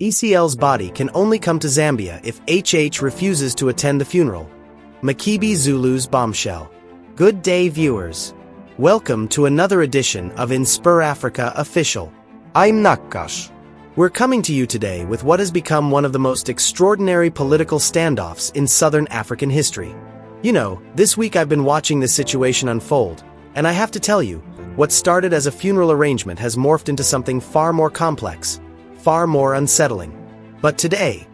ECL's body can only come to Zambia if HH refuses to attend the funeral. Makebi Zulu's Bombshell. Good day, viewers. Welcome to another edition of InspirAfrica Official. I'm Nakash. We're coming to you today with what has become one of the most extraordinary political standoffs in Southern African history. You know, this week I've been watching this situation unfold, and I have to tell you, what started as a funeral arrangement has morphed into something far more complex, far more unsettling. But today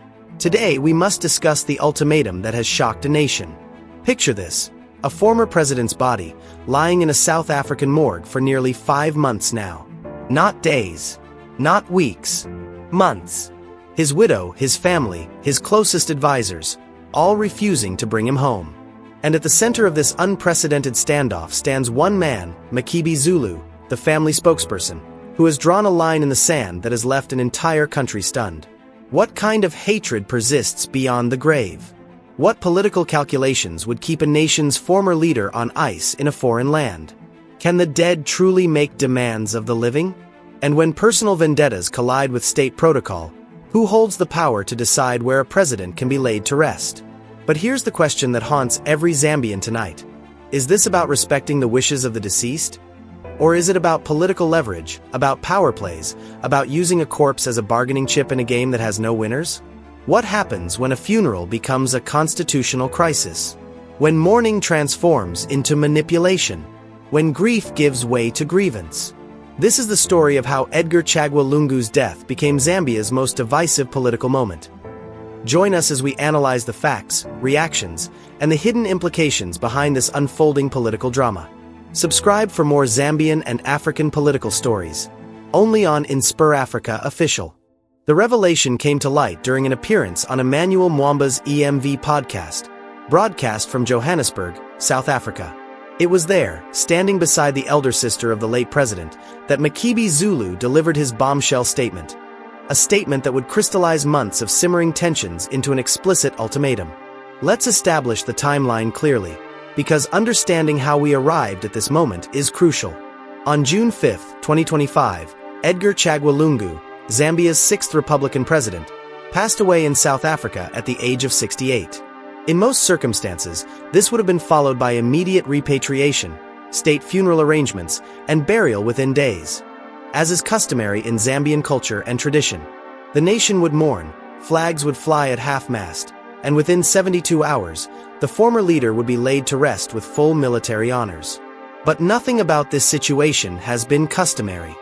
we must discuss the ultimatum that has shocked a nation. Picture this, a former president's body lying in a South African morgue for nearly 5 months now. Not days, not weeks, months. His widow, his family, his closest advisors, all refusing to bring him home. And at the center of this unprecedented standoff stands one man, Makebi Zulu, the family spokesperson, who has drawn a line in the sand that has left an entire country stunned. What kind of hatred persists beyond the grave? What political calculations would keep a nation's former leader on ice in a foreign land? Can the dead truly make demands of the living? And when personal vendettas collide with state protocol, who holds the power to decide where a president can be laid to rest? But here's the question that haunts every Zambian tonight. Is this about respecting the wishes of the deceased? Or is it about political leverage, about power plays, about using a corpse as a bargaining chip in a game that has no winners? What happens when a funeral becomes a constitutional crisis? When mourning transforms into manipulation? When grief gives way to grievance? This is the story of how Edgar Lungu's death became Zambia's most divisive political moment. Join us as we analyze the facts, reactions, and the hidden implications behind this unfolding political drama. Subscribe for more Zambian and African political stories, only on InspirAfrica Official. The revelation came to light during an appearance on Emmanuel Mwamba's EMV podcast, broadcast from Johannesburg, South Africa. It was there, standing beside the elder sister of the late president, that Makebi Zulu delivered his bombshell statement. A statement that would crystallize months of simmering tensions into an explicit ultimatum. Let's establish the timeline clearly, because understanding how we arrived at this moment is crucial. On June 5, 2025, Edgar Lungu, Zambia's 6th Republican president, passed away in South Africa at the age of 68. In most circumstances, this would have been followed by immediate repatriation, state funeral arrangements, and burial within days. As is customary in Zambian culture and tradition, the nation would mourn, flags would fly at half-mast, and within 72 hours, the former leader would be laid to rest with full military honors. But nothing about this situation has been customary.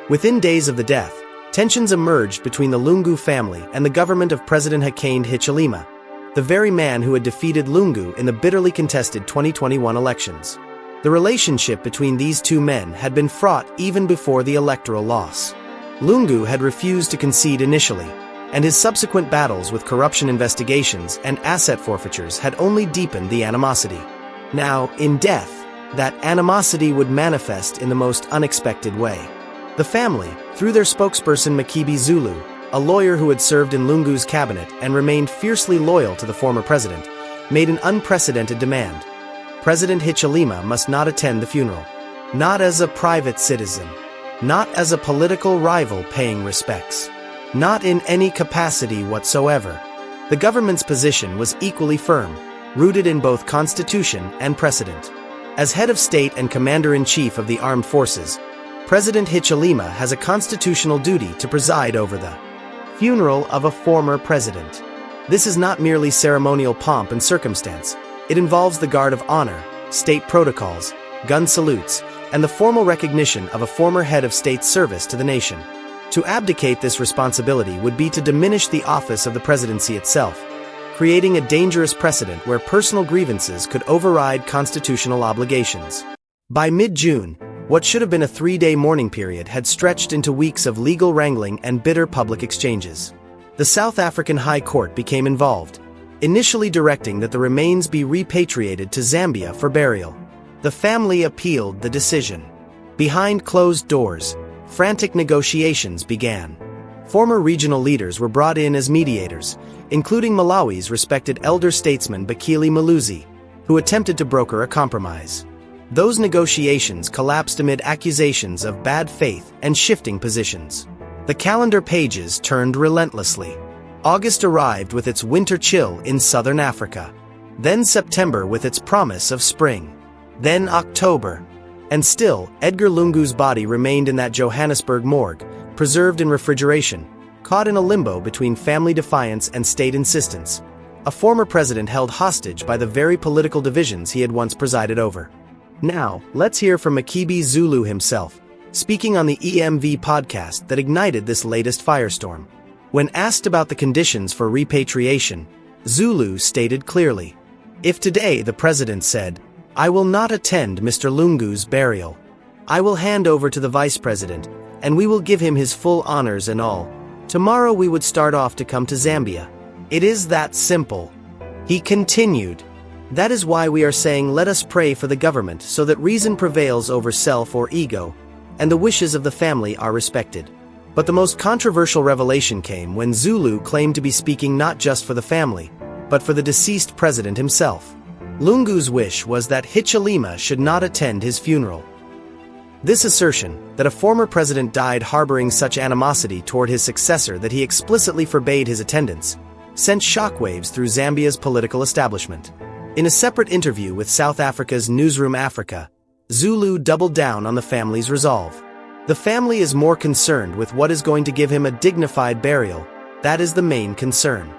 Within days of the death, tensions emerged between the Lungu family and the government of President Hakainde Hichilema, the very man who had defeated Lungu in the bitterly contested 2021 elections. The relationship between these two men had been fraught even before the electoral loss. Lungu had refused to concede initially, and his subsequent battles with corruption investigations and asset forfeitures had only deepened the animosity. Now, in death, that animosity would manifest in the most unexpected way. The family, through their spokesperson Makebi Zulu, a lawyer who had served in Lungu's cabinet and remained fiercely loyal to the former president, made an unprecedented demand. President Hichilema must not attend the funeral. Not as a private citizen. Not as a political rival paying respects. Not in any capacity whatsoever. The government's position was equally firm, rooted in both constitution and precedent. As head of state and commander-in-chief of the armed forces, President Hichilema has a constitutional duty to preside over the funeral of a former president. This is not merely ceremonial pomp and circumstance. It involves the guard of honor, state protocols, gun salutes, and the formal recognition of a former head of state service to the nation. To abdicate this responsibility would be to diminish the office of the presidency itself, creating a dangerous precedent where personal grievances could override constitutional obligations. By mid-June, what should have been a 3-day mourning period had stretched into weeks of legal wrangling and bitter public exchanges. The South African High Court became involved, initially directing that the remains be repatriated to Zambia for burial. The family appealed the decision. Behind closed doors, frantic negotiations began. Former regional leaders were brought in as mediators, including Malawi's respected elder statesman Bakili Maluzi, who attempted to broker a compromise. Those negotiations collapsed amid accusations of bad faith and shifting positions. The calendar pages turned relentlessly. August arrived with its winter chill in southern Africa. Then September with its promise of spring. Then October. And still, Edgar Lungu's body remained in that Johannesburg morgue, preserved in refrigeration, caught in a limbo between family defiance and state insistence. A former president held hostage by the very political divisions he had once presided over. Now, let's hear from Makebi Zulu himself, speaking on the EMV podcast that ignited this latest firestorm. When asked about the conditions for repatriation, Zulu stated clearly, "If today the president said, 'I will not attend Mr. Lungu's burial. I will hand over to the vice president, and we will give him his full honors and all. Tomorrow we would start off to come to Zambia. It is that simple." He continued, "That is why we are saying let us pray for the government so that reason prevails over self or ego, and the wishes of the family are respected." But the most controversial revelation came when Zulu claimed to be speaking not just for the family, but for the deceased president himself. Lungu's wish was that Hichilema should not attend his funeral. This assertion, that a former president died harboring such animosity toward his successor that he explicitly forbade his attendance, sent shockwaves through Zambia's political establishment. In a separate interview with South Africa's Newsroom Africa, Zulu doubled down on the family's resolve. The family is more concerned with what is going to give him a dignified burial. That is the main concern.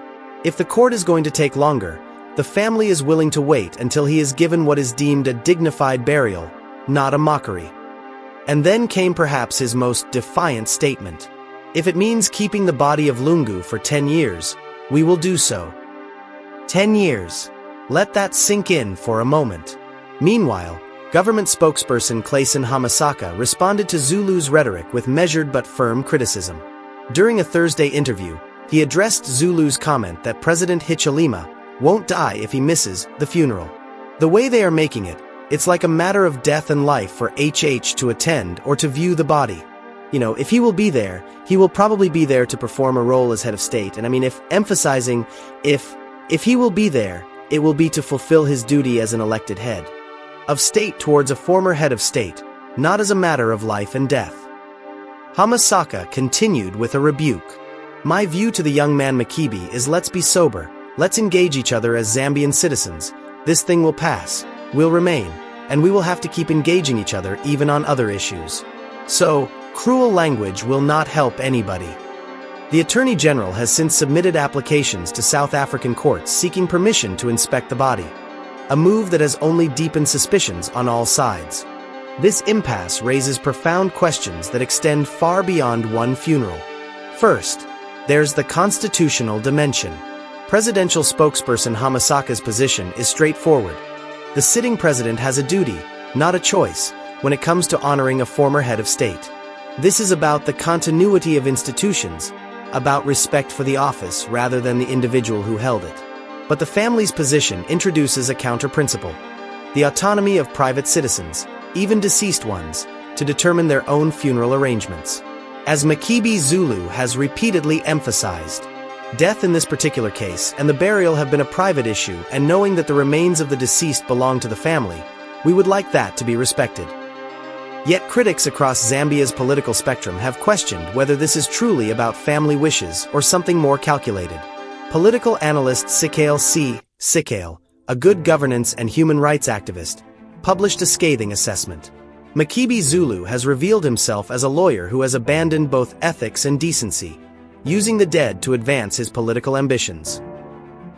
If the court is going to take longer, the family is willing to wait until he is given what is deemed a dignified burial, not a mockery. And then came perhaps his most defiant statement. "If it means keeping the body of Lungu for 10 years, we will do so." 10 years. Let that sink in for a moment. Meanwhile, government spokesperson Clayson Hamasaka responded to Zulu's rhetoric with measured but firm criticism. During a Thursday interview, he addressed Zulu's comment that President Hichilema won't die if he misses the funeral. The way they are making it, it's like a matter of death and life for HH to attend or to view the body. If he will be there, he will probably be there to perform a role as head of state. And if he will be there, it will be to fulfill his duty as an elected head of state towards a former head of state, not as a matter of life and death. Hamasaka continued with a rebuke. "My view to the young man Makebi is let's be sober, let's engage each other as Zambian citizens. This thing will pass, will remain, and we will have to keep engaging each other even on other issues. So, cruel language will not help anybody." The Attorney General has since submitted applications to South African courts seeking permission to inspect the body, a move that has only deepened suspicions on all sides. This impasse raises profound questions that extend far beyond one funeral. First, there's the constitutional dimension. Presidential spokesperson Hamasaka's position is straightforward. The sitting president has a duty, not a choice, when it comes to honoring a former head of state. This is about the continuity of institutions, about respect for the office rather than the individual who held it. But the family's position introduces a counter-principle: the autonomy of private citizens, even deceased ones, to determine their own funeral arrangements. As Makebi Zulu has repeatedly emphasized, death in this particular case and the burial have been a private issue, and knowing that the remains of the deceased belong to the family, we would like that to be respected. Yet critics across Zambia's political spectrum have questioned whether this is truly about family wishes or something more calculated. Political analyst ECL, a good governance and human rights activist, published a scathing assessment. Makebi Zulu has revealed himself as a lawyer who has abandoned both ethics and decency, using the dead to advance his political ambitions.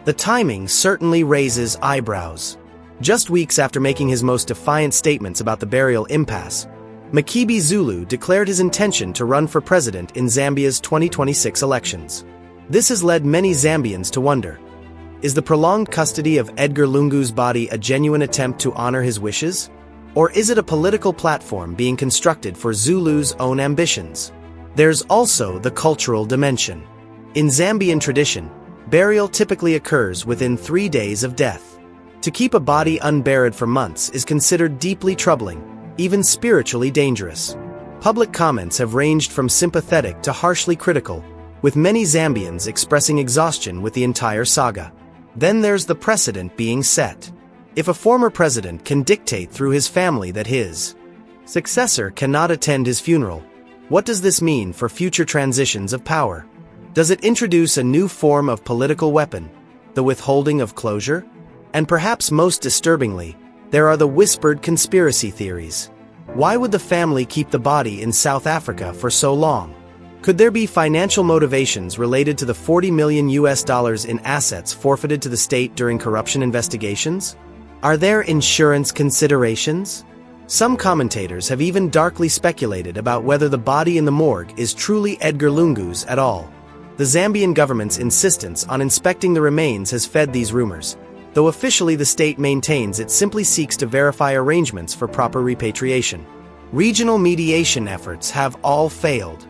The timing certainly raises eyebrows. Just weeks after making his most defiant statements about the burial impasse, Makebi Zulu declared his intention to run for president in Zambia's 2026 elections. This has led many Zambians to wonder, is the prolonged custody of Edgar Lungu's body a genuine attempt to honor his wishes? Or is it a political platform being constructed for Zulu's own ambitions? There's also the cultural dimension. In Zambian tradition, burial typically occurs within 3 days of death. To keep a body unburied for months is considered deeply troubling, even spiritually dangerous. Public comments have ranged from sympathetic to harshly critical, with many Zambians expressing exhaustion with the entire saga. Then there's the precedent being set. If a former president can dictate through his family that his successor cannot attend his funeral, What does this mean for future transitions of power? Does it introduce a new form of political weapon, the withholding of closure? And perhaps most disturbingly, there are the whispered conspiracy theories. Why would the family keep the body in South Africa for so long? Could there be financial motivations related to the $40 million in assets forfeited to the state during corruption investigations? Are there insurance considerations? Some commentators have even darkly speculated about whether the body in the morgue is truly Edgar Lungu's at all. The Zambian government's insistence on inspecting the remains has fed these rumors, though officially the state maintains it simply seeks to verify arrangements for proper repatriation. Regional mediation efforts have all failed.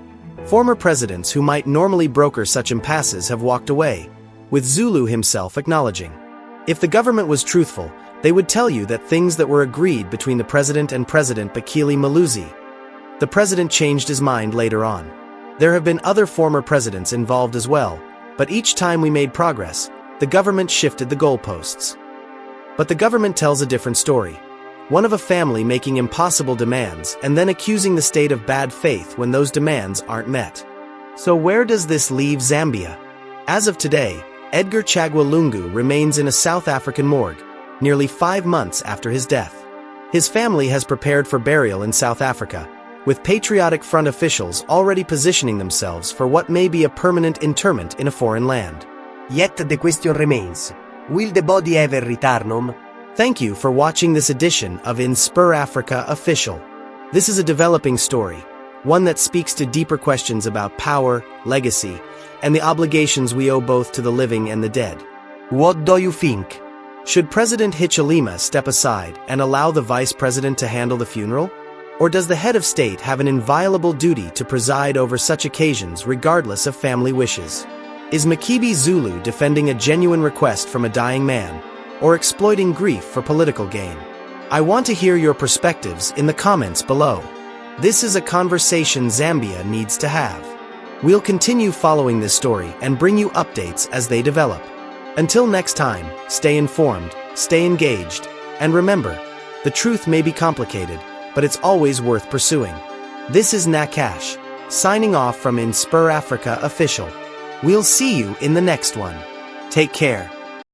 Former presidents who might normally broker such impasses have walked away, with Zulu himself acknowledging. If the government was truthful, they would tell you that things that were agreed between the president and President Bakili Maluzi. The president changed his mind later on. There have been other former presidents involved as well, but each time we made progress, the government shifted the goalposts. But the government tells a different story. One of a family making impossible demands and then accusing the state of bad faith when those demands aren't met. So where does this leave Zambia? As of today, Edgar Lungu remains in a South African morgue, nearly 5 months after his death. His family has prepared for burial in South Africa, with Patriotic Front officials already positioning themselves for what may be a permanent interment in a foreign land. Yet the question remains, will the body ever return home? Thank you for watching this edition of InspirAfrica Official. This is a developing story, one that speaks to deeper questions about power, legacy, and the obligations we owe both to the living and the dead. What do you think? Should President Hichilema step aside and allow the vice president to handle the funeral? Or does the head of state have an inviolable duty to preside over such occasions regardless of family wishes? Is Makebi Zulu defending a genuine request from a dying man, or exploiting grief for political gain? I want to hear your perspectives in the comments below. This is a conversation Zambia needs to have. We'll continue following this story and bring you updates as they develop. Until next time, stay informed, stay engaged, and remember, the truth may be complicated, but it's always worth pursuing. This is Nakash, signing off from InspirAfrica Official. We'll see you in the next one. Take care.